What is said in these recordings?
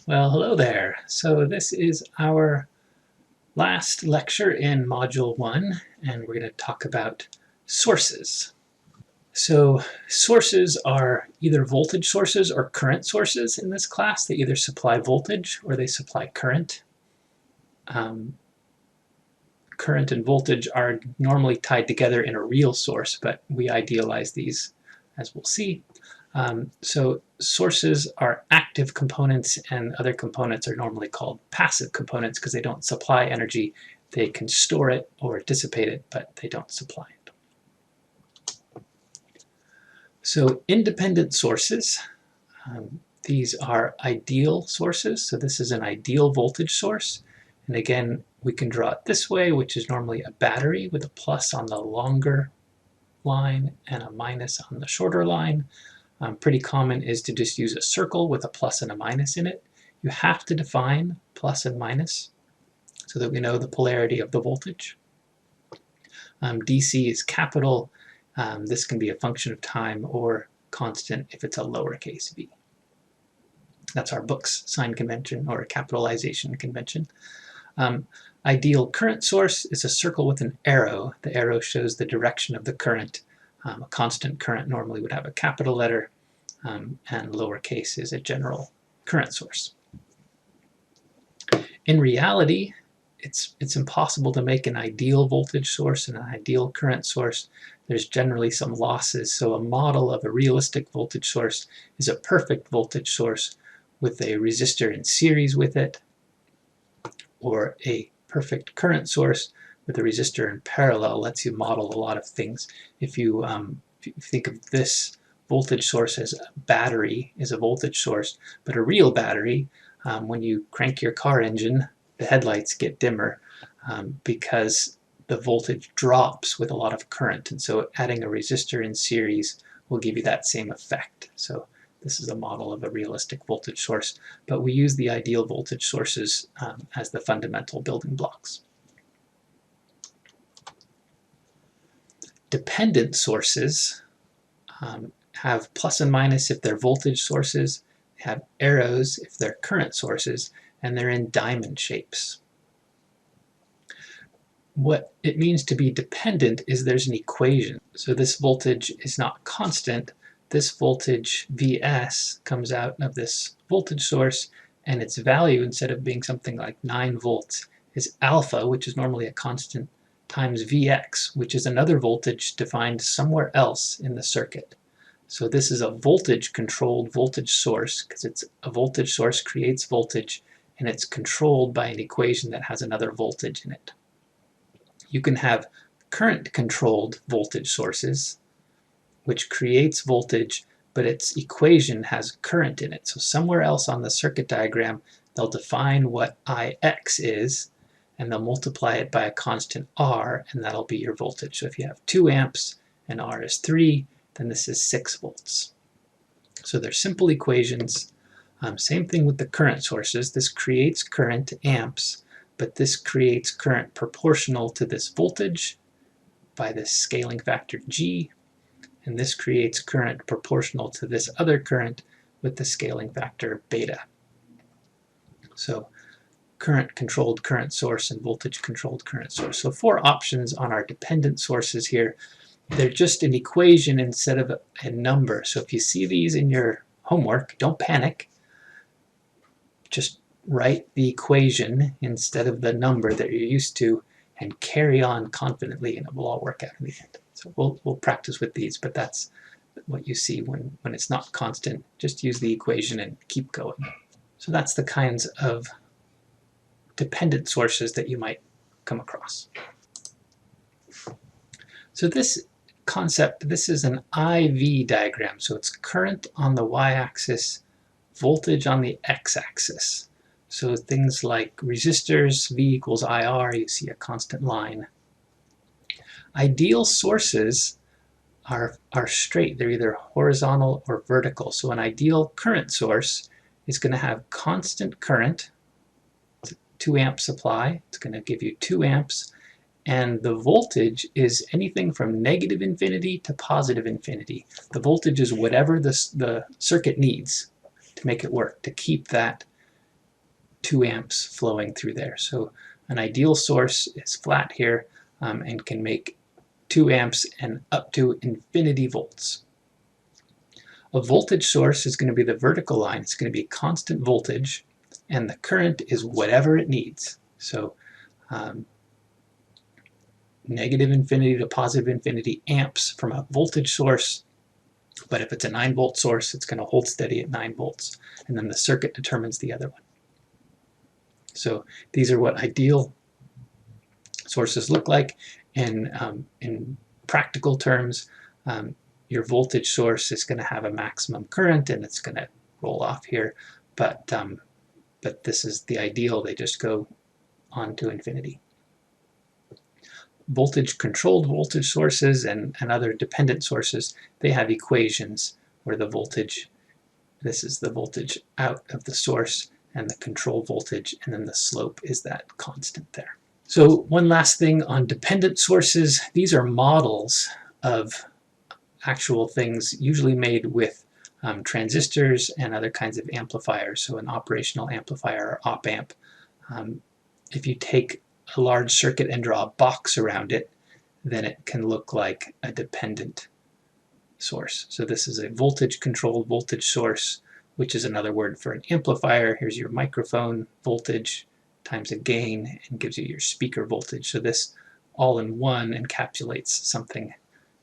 Well, hello there. So this is our last lecture in Module 1, and we're going to talk about sources. So sources are either voltage sources or current sources in this class. They either supply voltage or they supply current. Current and voltage are normally tied together in a real source, but we idealize these, as we'll see. So sources are active components, and other components are normally called passive components because they don't supply energy. They can store it or dissipate it, but they don't supply it. So independent sources, these are ideal sources. So this is an ideal voltage source. And again, we can draw it this way, which is normally a battery with a plus on the longer line and a minus on the shorter line. Pretty common is to just use a circle with a plus and a minus in it. You have to define plus and minus so that we know the polarity of the voltage. DC is capital. This can be a function of time or constant if it's a lowercase v. That's our book's sign convention or a capitalization convention. Ideal current source is a circle with an arrow. The arrow shows the direction of the current. A constant current normally would have a capital letter, and lowercase is a general current source. In reality, it's impossible to make an ideal voltage source and an ideal current source. There's generally some losses, so a model of a realistic voltage source is a perfect voltage source with a resistor in series with it, or a perfect current source with a resistor in parallel. Lets you model a lot of things. If you think of this voltage source as a battery, is a voltage source, but a real battery, when you crank your car engine, the headlights get dimmer because the voltage drops with a lot of current, and so adding a resistor in series will give you that same effect. So this is a model of a realistic voltage source, but we use the ideal voltage sources as the fundamental building blocks. Dependent sources have plus and minus if they're voltage sources, have arrows if they're current sources, and they're in diamond shapes. What it means to be dependent is there's an equation. So this voltage is not constant. This voltage Vs comes out of this voltage source, and its value, instead of being something like 9 volts, is alpha, which is normally a constant, times Vx, which is another voltage defined somewhere else in the circuit. So this is a voltage-controlled voltage source because it's a voltage source creates voltage, and it's controlled by an equation that has another voltage in it. You can have current-controlled voltage sources, which creates voltage, but its equation has current in it. So somewhere else on the circuit diagram, they'll define what Ix is, and they'll multiply it by a constant R, and that'll be your voltage. So if you have 2 amps and R is 3, then this is 6 volts. So they're simple equations. Same thing with the current sources. This creates current amps, but this creates current proportional to this voltage by this scaling factor G, and this creates current proportional to this other current with the scaling factor beta. So current-controlled current source and voltage-controlled current source. So 4 options on our dependent sources here. They're just an equation instead of a number. So if you see these in your homework, don't panic. Just write the equation instead of the number that you're used to and carry on confidently, and it will all work out in the end. So we'll practice with these, but that's what you see when it's not constant. Just use the equation and keep going. So that's the kinds of dependent sources that you might come across. So this concept, this is an IV diagram. So it's current on the y-axis, voltage on the x-axis. So things like resistors, V equals IR, you see a constant line. Ideal sources are straight. They're either horizontal or vertical. So an ideal current source is going to have constant current, 2 amp supply. It's going to give you 2 amps. And the voltage is anything from negative infinity to positive infinity. The voltage is whatever the circuit needs to make it work, to keep that 2 amps flowing through there. So an ideal source is flat here and can make 2 amps and up to infinity volts. A voltage source is going to be the vertical line. It's going to be constant voltage, and the current is whatever it needs. So negative infinity to positive infinity amps from a voltage source, but if it's a 9-volt source, it's going to hold steady at 9 volts, and then the circuit determines the other one. So these are what ideal sources look like. And in practical terms, your voltage source is going to have a maximum current, and it's going to roll off here, but this is the ideal. They just go on to infinity. Voltage-controlled voltage sources and other dependent sources, they have equations where the voltage, this is the voltage out of the source, and the control voltage, and then the slope is that constant there. So one last thing on dependent sources, these are models of actual things usually made with transistors and other kinds of amplifiers. So an operational amplifier or op-amp. If you take a large circuit and draw a box around it, then it can look like a dependent source. So this is a voltage-controlled voltage source, which is another word for an amplifier. Here's your microphone voltage times a gain and gives you your speaker voltage. So this all in one encapsulates something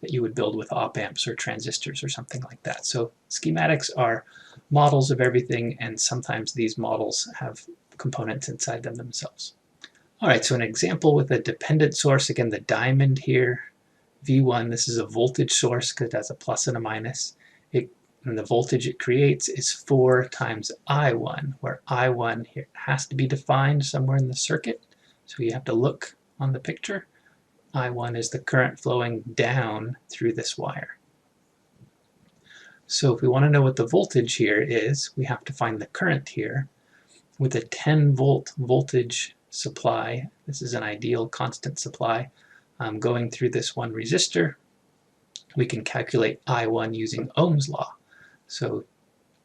that you would build with op-amps or transistors or something like that. So schematics are models of everything, and sometimes these models have components inside them themselves. All right, so an example with a dependent source, again, the diamond here, V1, this is a voltage source because it has a plus and a minus. And the voltage it creates is 4 times I1, where I1 here has to be defined somewhere in the circuit. So you have to look on the picture. I1 is the current flowing down through this wire. So if we want to know what the voltage here is, we have to find the current here. With a 10-volt voltage supply, this is an ideal constant supply, going through this one resistor, we can calculate I1 using Ohm's law. So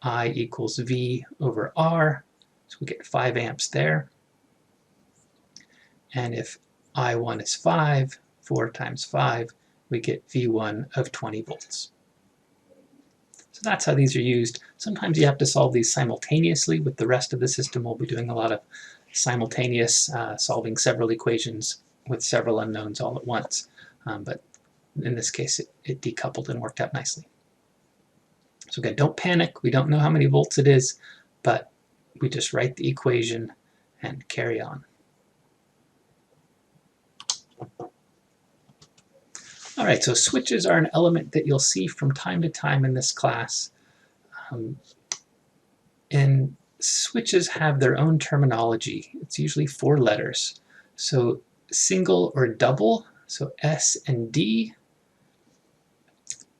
I equals V over R, so we get 5 amps there. And if I1 is 5, 4 times 5, we get V1 of 20 volts. So that's how these are used. Sometimes you have to solve these simultaneously with the rest of the system. We'll be doing a lot of simultaneous solving several equations with several unknowns all at once. But in this case, it decoupled and worked out nicely. So again, don't panic. We don't know how many volts it is, but we just write the equation and carry on. All right, so switches are an element that you'll see from time to time in this class. And switches have their own terminology. It's usually 4 letters. So single or double, so S and D.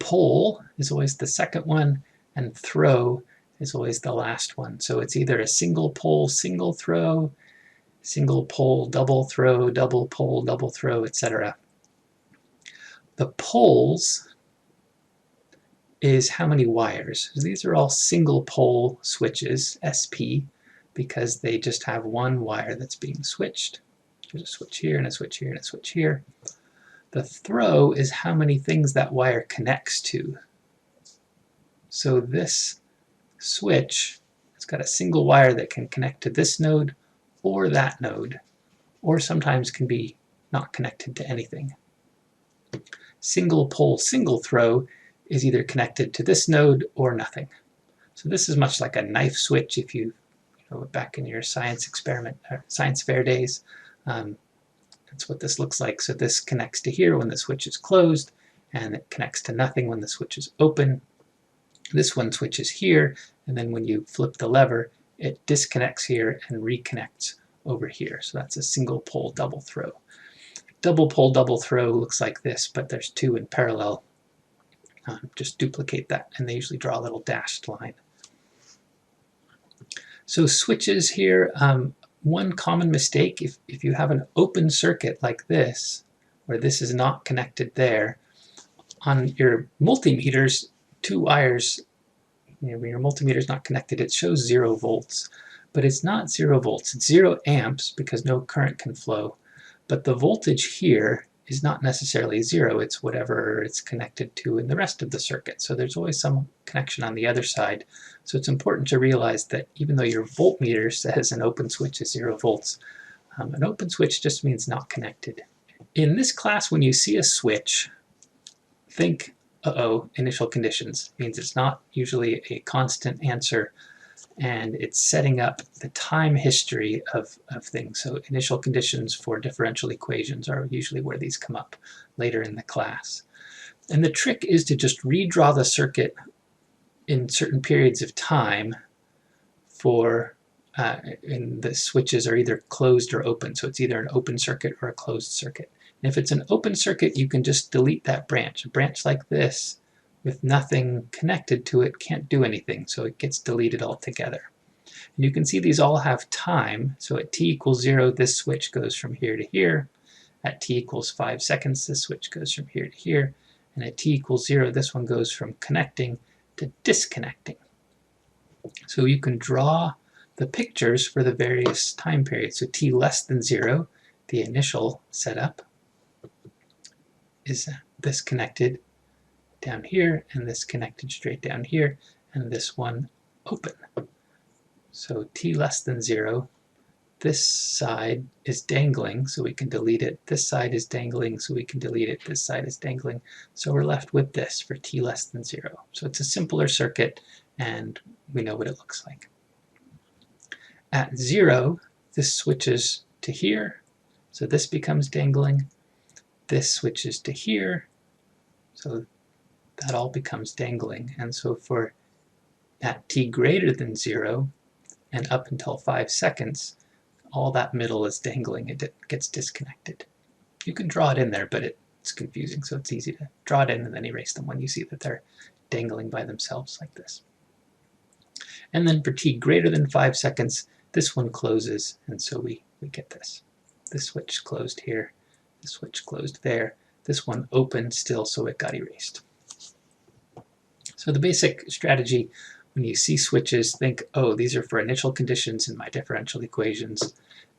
Pole is always the second one, and throw is always the last one. So it's either a single pole, single throw, single pole, double throw, double pole, double throw, etc. The poles is how many wires. So these are all single pole switches, SP, because they just have one wire that's being switched. There's a switch here and a switch here and a switch here. The throw is how many things that wire connects to. So this switch, it's got a single wire that can connect to this node or that node, or sometimes can be not connected to anything. Single pole, single throw is either connected to this node or nothing. So this is much like a knife switch if you know back in your science experiment, science fair days. That's what this looks like. So this connects to here when the switch is closed, and it connects to nothing when the switch is open. This one switches here, and then when you flip the lever, it disconnects here and reconnects over here. So that's a single pole double throw. Double pole double throw looks like this, but there's 2 in parallel. Just duplicate that, and they usually draw a little dashed line. So switches here, one common mistake, if you have an open circuit like this, where this is not connected there, on your multimeters, 2 wires, when your multimeter is not connected, it shows 0 volts. but it's not 0 volts. It's 0 amps because no current can flow, but the voltage here is not necessarily 0, it's whatever it's connected to in the rest of the circuit. So there's always some connection on the other side. So it's important to realize that even though your voltmeter says an open switch is 0 volts, an open switch just means not connected. In this class, when you see a switch, think, uh-oh, initial conditions. It means it's not usually a constant answer, and it's setting up the time history of things. So initial conditions for differential equations are usually where these come up later in the class. And the trick is to just redraw the circuit in certain periods of time for, and the switches are either closed or open. So it's either an open circuit or a closed circuit. And if it's an open circuit, you can just delete that branch. A branch like this with nothing connected to it can't do anything, so it gets deleted altogether. And you can see these all have time, so at t equals 0, this switch goes from here to here. At t equals 5 seconds, this switch goes from here to here. And at t equals 0, this one goes from connecting to disconnecting. So you can draw the pictures for the various time periods. So t less than 0, the initial setup, is this connected down here, and this connected straight down here, and this one open. So t less than 0, this side is dangling, so we can delete it. This side is dangling, so we can delete it. This side is dangling. So we're left with this for t less than 0. So it's a simpler circuit, and we know what it looks like. At 0, this switches to here, so this becomes dangling. This switches to here, so that all becomes dangling. And so for at t greater than 0 and up until 5 seconds, all that middle is dangling. It gets disconnected. You can draw it in there, but it's confusing, so it's easy to draw it in and then erase them when you see that they're dangling by themselves like this. And then for t greater than 5 seconds, this one closes, and so we get this. This switch closed here, this switch closed there, this one opened still, so it got erased. So the basic strategy when you see switches, think, oh, these are for initial conditions in my differential equations,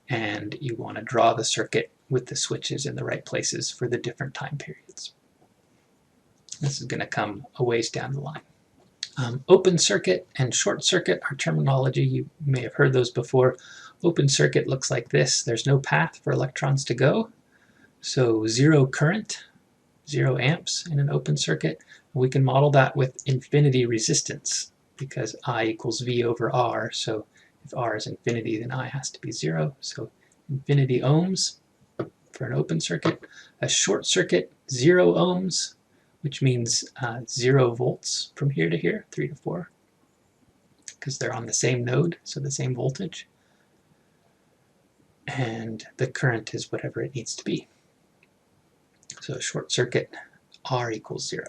and you want to draw the circuit with the switches in the right places for the different time periods. This is going to come a ways down the line. Open circuit and short circuit are terminology. You may have heard those before. Open circuit looks like this. There's no path for electrons to go. So 0 current, 0 amps in an open circuit. We can model that with infinity resistance because I equals V over R. So if R is infinity, then I has to be 0. So infinity ohms for an open circuit. A short circuit, 0 ohms, which means 0 volts from here to here, 3 to 4, because they're on the same node, so the same voltage. And the current is whatever it needs to be. So short circuit, R equals 0.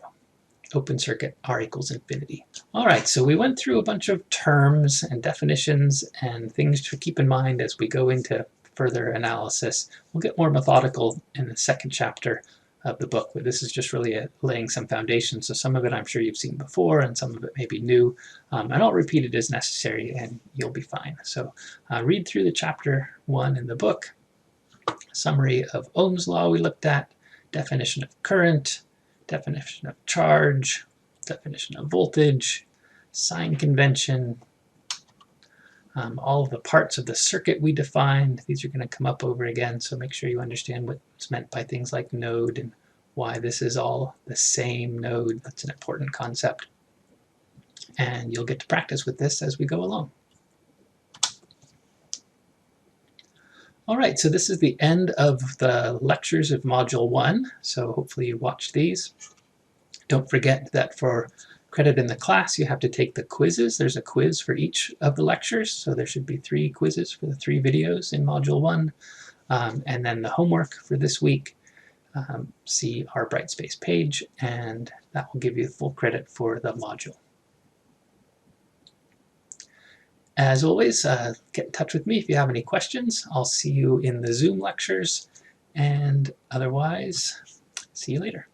Open circuit, R equals infinity. All right, so we went through a bunch of terms and definitions and things to keep in mind as we go into further analysis. We'll get more methodical in the second chapter of the book, but this is just really laying some foundation. So some of it I'm sure you've seen before, and some of it may be new. And I'll repeat it as necessary, and you'll be fine. So read through the chapter 1 in the book. Summary of Ohm's law we looked at, definition of current, definition of charge, definition of voltage, sign convention, all of the parts of the circuit we defined. These are going to come up over again, so make sure you understand what's meant by things like node and why this is all the same node. That's an important concept. And you'll get to practice with this as we go along. All right, so this is the end of the lectures of Module 1, so hopefully you watched these. Don't forget that for credit in the class, you have to take the quizzes. There's a quiz for each of the lectures, so there should be 3 quizzes for the 3 videos in Module 1. And then the homework for this week, see our Brightspace page, and that will give you full credit for the module. As always, get in touch with me if you have any questions. I'll see you in the Zoom lectures, and otherwise, see you later.